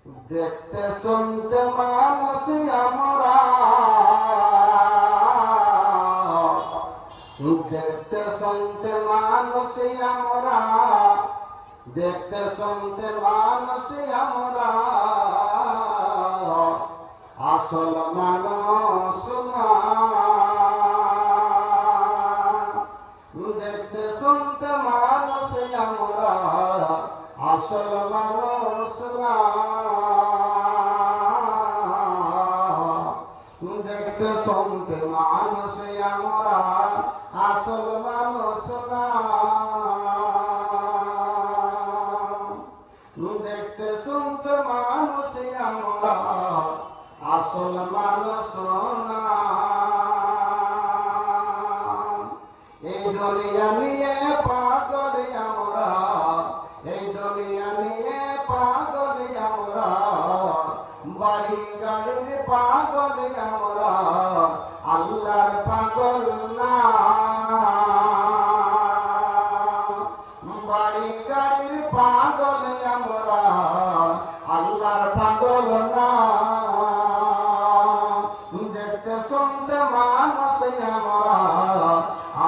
দেখতে শুনতে মানুষ আমরা, দেখতে শুনতে মানুষ আমরা, দেখতে শুনতে মানুষ আমরা, আসল মানুষ না। দেখতে শুনতে মানুষ আমরা, আসল মানুষ না। দেখতে শুনতে মানুষ আমরা, আসল মানুষ না। দেখতে শুনতে মানুষ আমরা, আসল মানুষ না। এই দুনিয়া নিয়ে পাগল আমরা, এই দুনিয়া নিয়ে পাগল আমরা, বাড়ি গাড়ির পাগল আমরা, আল্লাহর পাগল না। বাড়ি গাড়ির পাগল আমরা, আল্লাহর পাগল না। দেখতে শুনতে মানুষ আমরা,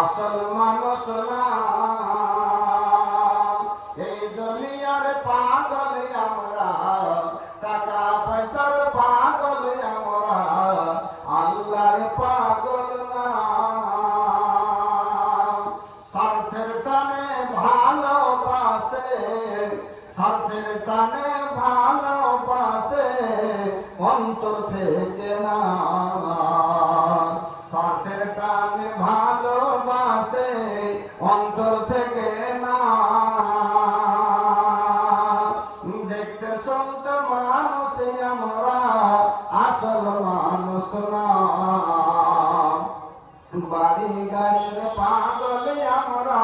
আসল মানুষ না। এই দুনিয়ার পাগল আমরা, টাকা পয়সার পাগল আমরা, আল্লাহর পাগল না। স্বার্থের টানে ভালোবাসে, স্বার্থের টানে ভালোবাসে, অন্তর থেকে না। স্বার্থের টানে ভালোবাসে, অন্তর থেকে না। দেখতে শুনতে মানুষ আমরা, আসল মানুষ না। বাড়ি গাড়ির পাগল আমরা,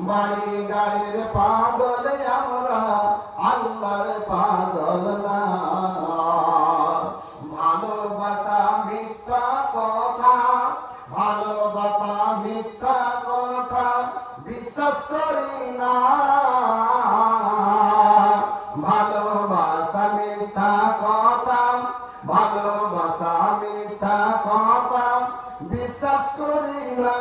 বাড়ি গাড়ির পাগল আমরা, আল্লাহর পাগল না। ভালোবাসা মিথ্যা কথা, ভালোবাসা মিথ্যা কথা, বিশ্বাস করি না। ভালোবাসা মিথ্যা কথা, ভালোবাসা মিথ্যা কথা, বিশ্বাস করি না।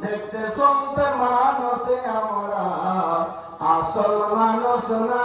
দেখতে শুনতে মানুষ আমরা, আসল মানুষ না।